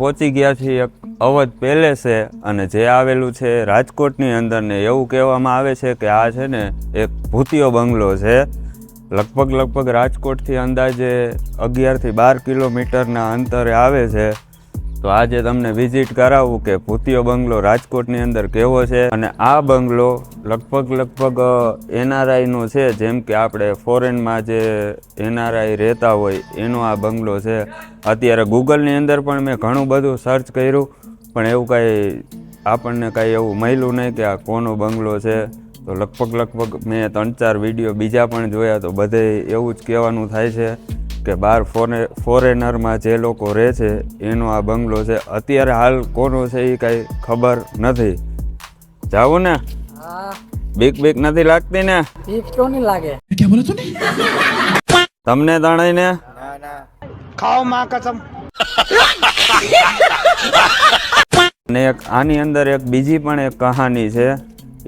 પહોંચી ગયા છીએ એક અવધ પેલેસે અને જે આવેલું છે રાજકોટની અંદર ને એવું કહેવામાં આવે છે કે આ છે ને એક ભૂતિયો બંગલો છે. લગભગ રાજકોટથી અંદાજે 11 થી 12 કિલોમીટરના અંતરે આવે છે. તો આજે તમને વિઝિટ કરાવું કે ભૂતિયો બંગલો રાજકોટની અંદર કેવો છે. અને આ બંગલો લગભગ NRIનો છે. જેમ કે આપણે ફોરેનમાં જે NRI રહેતા હોય એનો આ બંગલો છે. અત્યારે ગૂગલની અંદર પણ મેં ઘણું બધું સર્ચ કર્યું પણ એવું કાંઈ આપણને કાંઈ એવું મળ્યું નહીં કે આ કોનો બંગલો છે. તો લગભગ મેં 3-4 વિડીયો બીજા પણ જોયા તો બધે એવું જ કહેવાનું થાય છે કે બહાર ફોરેનરમાં જે લોકો રહે છે એનો આ બંગલો છે. અત્યારે હાલ કોનો છે એ કાંઈ ખબર નથી. જાવું ને? બીક નથી લાગતી ને? બીક ક્यों नहीं लागे? क्या बोला तूने? તમને તણાઈને? खाओ माँ कसम. અને એક આની અંદર એક બીજી પણ એક કહાની છે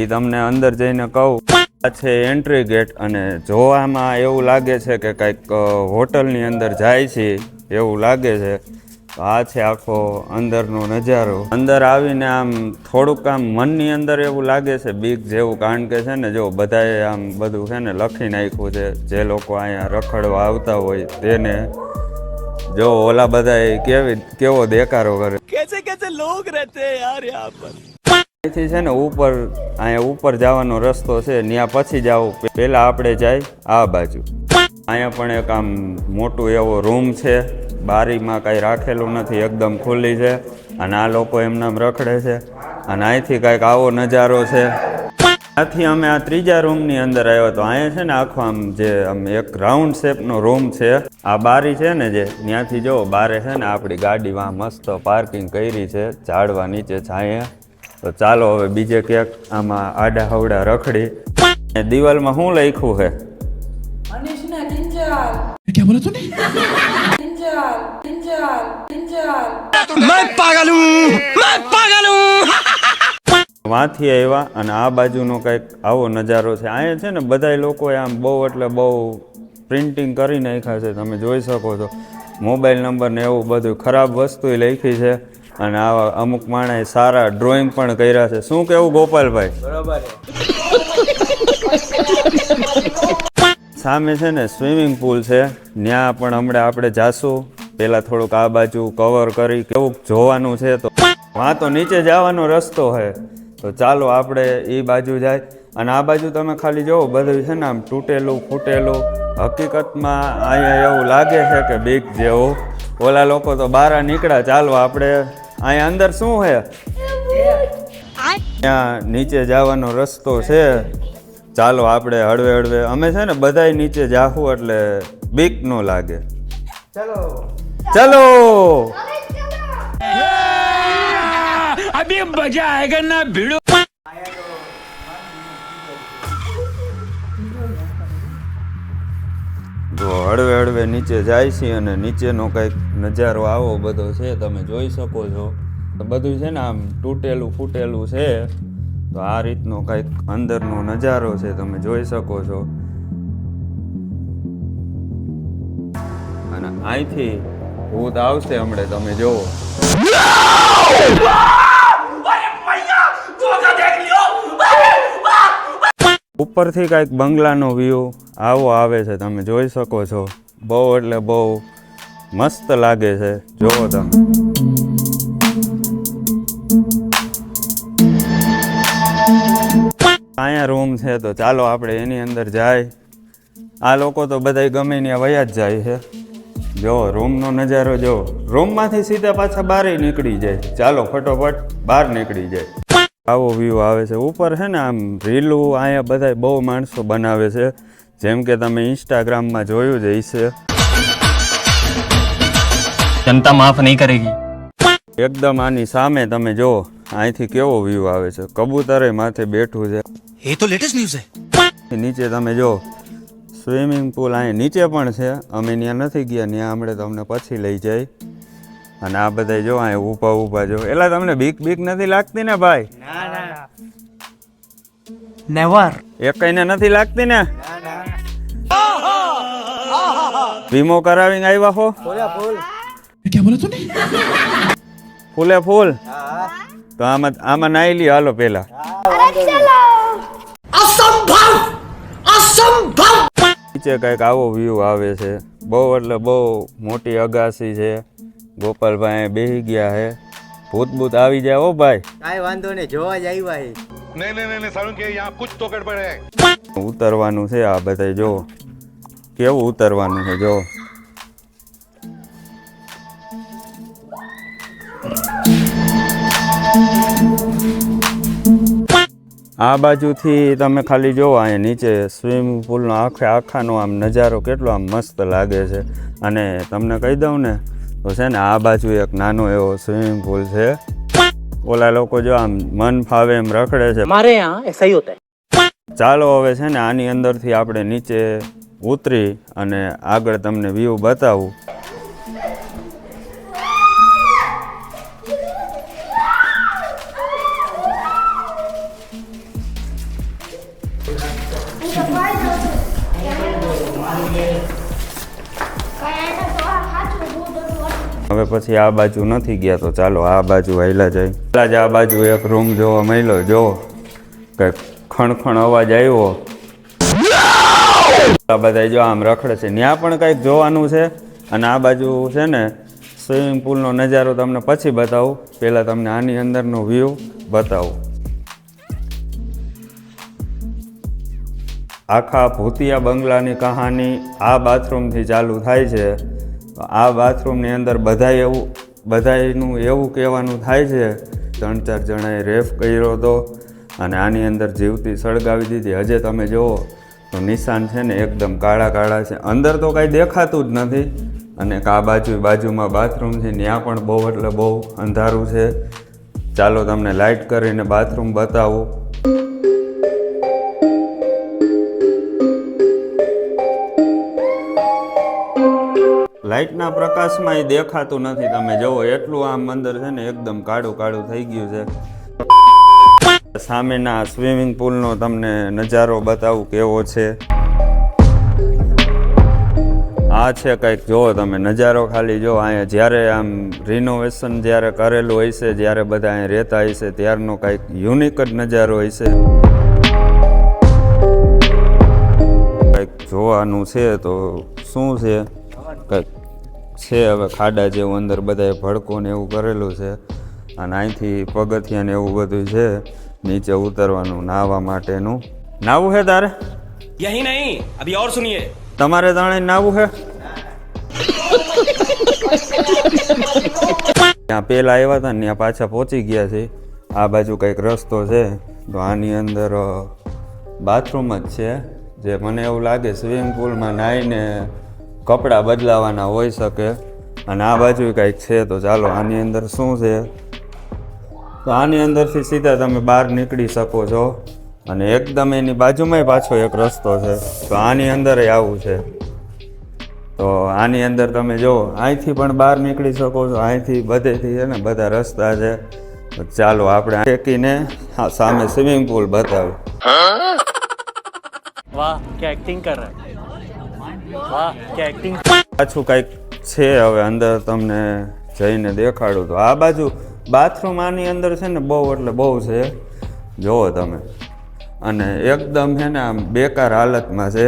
એ તમને અંદર જઈને કહું. આ છે એન્ટ્રી ગેટ અને જોવામાં એવું લાગે છે કે કંઈક હોટલની અંદર જાય છે એવું લાગે છે. તો આ છે આખો અંદરનો નજારો. અંદર આવીને આમ થોડુંક આમ મનની અંદર એવું લાગે છે બીક જેવું, કારણ કે છે ને જો બધાએ આમ બધું છે ને લખી નાખ્યું છે. જે લોકો અહીંયા રખડવા આવતા હોય તેને જો ઓલા બધાએ કેવો દેકારો કરે. कैसे लोग रहते हैं यार यहाँ पर. અહીંથી છે ને અહીંયા ઉપર જવાનો રસ્તો છે, ત્યાં પછી જાવ. પહેલાં આપણે જાય આ બાજુ. અહીંયા પણ એક આમ મોટું એવો રૂમ છે. બારીમાં કાંઈ રાખેલું નથી, એકદમ ખુલ્લી છે. અને આ લોકો એમનામ રખડે છે. અને અહીંથી કાંઈક આવો નજારો છે. ત્યાંથી અમે આ ત્રીજા રૂમની અંદર આવ્યા. તો અહીંયા છે ને આખો આમ એક રાઉન્ડ શેપનો રૂમ છે. આ બારી છે ને જે ત્યાંથી જો બારે છે ને આપણી ગાડી વાં મસ્ત પાર્કિંગ કરી છે ઝાડવા નીચે છાંયે. તો ચાલો હવે બીજે ક્યાંક આમાં આડા હવડા રખડી. દિવાલમાં શું લખ્યું છે? મનીષને કિંજલ. क्या बोला तूने? કિંજલ. मैं पागल हूँ. વાંથી આવ્યા અને આ બાજુનો કંઈક આવો નજારો છે. અહીંયા છે ને બધા લોકોએ આમ બહુ એટલે બહુ પ્રિન્ટિંગ કરી નાખ્યા છે. તમે જોઈ શકો છો મોબાઈલ નંબર ને એવું બધું ખરાબ વસ્તુ લખી છે. અને આવા અમુક માણસે સારા ડ્રોઈંગ પણ કર્યા છે. શું કેવું ગોપાલભાઈ? બરોબર. સામે છે ને સ્વિમિંગ પુલ છે, ત્યાં પણ હમણાં આપણે જાશું. પહેલાં થોડુંક આ બાજુ કવર કરી કેવું જોવાનું છે. તો વાં તો નીચે જવાનો રસ્તો છે. તો ચાલો આપણે એ બાજુ જાય. અને આ બાજુ તમે ખાલી જોવો બધું છે ને આમ તૂટેલું ફૂટેલું. હકીકતમાં અહીંયા એવું લાગે છે કે બીક જેવું. ઓલા લોકો તો બહાર નીકળ્યા. ચાલો આપણે અહીંયા અંદર શું છે ત્યાં નીચે જવાનો રસ્તો છે. ચાલો આપણે હળવે અમે છે ને બધાય નીચે જાહું એટલે બીક ન લાગે. ચલો अभी मजा आएगा ना भिड़ो. જો હળવે નીચે જાય છે અને નીચેનો કંઈક નજારો આવો બધો છે તમે જોઈ શકો છો. બધું છે ને આમ તૂટેલું ફૂટેલું છે. તો આ રીતનો કંઈક અંદરનો નજારો છે, તમે જોઈ શકો છો. અને અહીંથી ભૂત આવશે હમણાં, તમે જોવો. ઉપરથી કાંઈક બંગલાનો વ્યૂ આવો આવે છે, તમે જોઈ શકો છો. બહુ એટલે બહુ મસ્ત લાગે છે. જોવો તમે. અહીંયા રૂમ છે તો ચાલો આપણે એની અંદર જાય. આ લોકો તો બધા ગમે ત્યાં વયા જ જાય છે. જો રૂમનો નજારો જો. રૂમમાંથી સીધા પાછા બહાર નીકળી જાય. ચાલો ફટોફટ બહાર નીકળી જાય. આવો વ્યૂ આવે છે. ઉપર છે ને આમ રીલું અહીંયા બધા બહુ માણસો બનાવે છે. જેમ કે તમે ઇન્સ્ટાગ્રામમાં જોયું જ હશે. જનતા માફ નહીં કરેગી. એકદમ આની સામે તમે જો અહીંથી કેવો વ્યૂ આવે છે. કબૂતરે માથે બેઠું છે. ये तो लेटेस्ट न्यूज़ है. નીચે તમે જો સ્વિમિંગ પુલ અહીંયા નીચે પણ છે. અમે ત્યાં નથી ગયા, ત્યાં હમણાં તમને પછી લઈ જાય. અને આ બધા જો અહીંયા ઊભા જો. એટલે તમને બીક નથી લાગતી ને ભાઈ? નેવર. એકઈને નથી લાગતી ને? વીમો કરાવીને આવ્યા હો? क्या बोला तूने? ફૂલે ફૂલ તો આમાં નાઈ લ્યો હાલો પેલા. નીચે કંઈક આવો વ્યૂ આવે છે. બહુ એટલે બહુ મોટી અગાસી છે. ગોપાલભાઈ બેસી ગયા છે. ભૂત આવી જાય હો ભાઈ. કાંઈ વાંધો નહીં, જોવા જ આવ્યા હે. नहीं सारुण के यहाँ कुछ तो गड़बड़ है. ઉતરવાનું છે આ બધા. જો કેવું ઉતરવાનું છે જો. આ બાજુથી તમે ખાલી જોવો અહીંયા નીચે સ્વિમિંગ પુલનો આખાનો આમ નજારો કેટલો આમ મસ્ત લાગે છે. અને તમને કહી દઉં ને તો છે ને આ બાજુ એક નાનો એવો સ્વિમિંગ પુલ છે. ઓલા લોકો જો આમ મન ફાવે એમ રખડે છે. हमारे यहाँ ऐसा ही होता है. ચાલો હવે છે ને આની અંદરથી આપણે નીચે ઉતરી અને આગળ તમને વ્યૂ બતાવું. હવે પછી આ બાજુ નથી ગયા તો ચાલો આ બાજુ હાલ્યા જાય. પહેલાં જ આ બાજુ એક રૂમ જોવા મળ્યો. જો કંઈક ખણખણ અવાજ આવ્યો. આ બધા જો આમ રખડે છે. ત્યાં પણ કંઈક જોવાનું છે. અને આ બાજુ છે ને સ્વિમિંગ પુલનો નજારો તમને પછી બતાવું. પહેલાં તમને આની અંદરનો વ્યૂ બતાવું. આખા ભૂતિયા બંગલાની કહાની આ બાથરૂમથી ચાલુ થાય છે. આ બાથરૂમની અંદર બધાયનું એવું કહેવાનું થાય છે 3-4 જણાએ રેપ કર્યો હતો અને આની અંદર જીવતી સળગાવી દીધી. હજે તમે જુઓ તો નિશાન છે ને એકદમ કાળા કાળા છે. અંદર તો કાંઈ દેખાતું જ નથી. અને આ બાજુમાં બાથરૂમ છે ત્યાં પણ બહુ એટલે બહુ અંધારું છે. ચાલો તમને લાઇટ કરીને બાથરૂમ બતાવું. લાઇટના પ્રકાશમાં એ દેખાતું નથી. તમે જુઓ એટલું આમ અંદર છે ને એકદમ કાળું કાળું થઈ ગયું છે. સામેના સ્વિમિંગ પુલનો તમને નજારો બતાવું કેવો છે. આ છે કંઈક જુઓ તમે નજારો ખાલી જો. અહીંયા જ્યારે આમ રિનોવેશન જ્યારે કરેલું હોય છે, જ્યારે બધા અહીંયા રહેતા હોય છે ત્યારનો કંઈક યુનિક જ નજારો હોય છે. કંઈક જોવાનું છે તો શું છે કંઈક છે હવે ખાડા જેવું અંદર બધાએ ભડકો ને એવું કરેલું છે. અને અહીંથી પગથિયા ને એવું બધું છે નીચે ઉતરવાનું નાહવા માટેનું. નાવું છે તારે? यही नहीं, अभी और सुनिए. તમારે તાણે નાવું છે? ત્યાં પેલા આવ્યા હતા ને ત્યાં પાછા પહોંચી ગયા છે. આ બાજુ કંઈક રસ્તો છે તો આની અંદર બાથરૂમ જ છે. જે મને એવું લાગે સ્વિમિંગ પુલમાં નાહીને કપડાં બદલાવાના હોઈ શકે. અને આ બાજુ કંઈક છે તો ચાલો આની અંદર શું છે. તો આની અંદરથી સીધા તમે બહાર નીકળી શકો છો. અને એકદમ એની બાજુમાંય પાછો એક રસ્તો છે તો આની અંદર આવું છે. તો આની અંદર તમે જુઓ અહીંથી પણ બહાર નીકળી શકો છો. અહીંથી બધેથી છે ને બધા રસ્તા છે. તો ચાલો આપણે ટેકીને સામે સ્વિમિંગ પુલ બતાવું. वाह क्या एक्टिंग कर रहा है. वाह क्या एक्टिंग. પાછું કંઈક છે હવે અંદર તમને જઈને દેખાડું. તો આ બાજુ બાથરૂમ આની અંદર છે ને બહુ એટલે બહુ છે. જુઓ તમે. અને એકદમ છે ને આમ બેકાર હાલતમાં છે.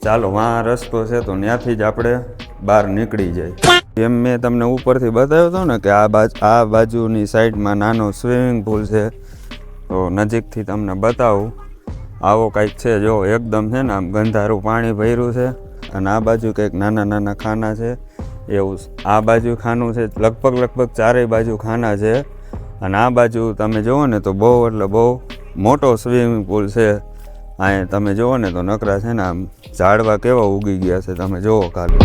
ચાલો વાં રસ્તો છે તો ત્યાંથી જ આપણે બહાર નીકળી જાય. એમ મેં તમને ઉપરથી બતાવ્યો હતો ને કે આ બાજુની સાઈડમાં નાનો સ્વિમિંગ પુલ છે. તો નજીકથી તમને બતાવું. આવો કંઈક છે જો એકદમ છે ને આમ ગંધારું પાણી ભર્યું છે. અને આ બાજુ કંઈક નાના નાના ખાના છે એવું. આ બાજુ ખાનું છે લગભગ ચારેય બાજુ ખાના છે. અને આ બાજુ તમે જુઓ ને તો બહુ એટલે બહુ મોટો સ્વિમિંગ પુલ છે. અહીંયા તમે જુઓ ને તો નકરા છે ને આમ ઝાડવા કેવા ઉગી ગયા છે તમે જુઓ ખાલી.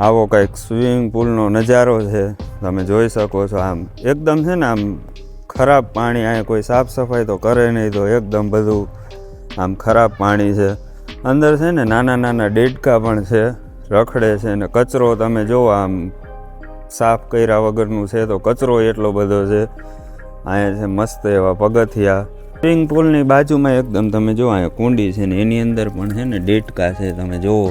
આવો કંઈક સ્વિમિંગ પુલનો નજારો છે તમે જોઈ શકો છો. આમ એકદમ છે ને આમ ખરાબ પાણી. અહીંયા કોઈ સાફ સફાઈ તો કરે નહીં તો એકદમ બધું આમ ખરાબ પાણી છે. અંદર છે ને નાના નાના દેડકા પણ છે રખડે છે. ને કચરો તમે જુઓ આમ સાફ કર્યા વગરનું છે તો કચરો એટલો બધો છે. અહીંયા છે મસ્ત એવા પગથિયા. સ્વિમિંગ પુલની બાજુમાં એકદમ તમે જુઓ અહીંયા કુંડી છે ને એની અંદર પણ છે ને દેડકા છે તમે જુઓ.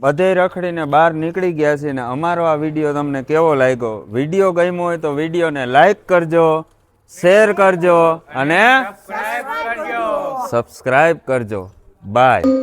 બધે રખડીને બહાર નીકળી ગયા છીએ ને અમારો આ વિડીયો તમને કેવો લાગ્યો? વિડીયો ગમ્યો હોય તો વિડીયોને લાઈક કરજો, શેર કરજો અને સબસ્ક્રાઇબ કરજો. બાય.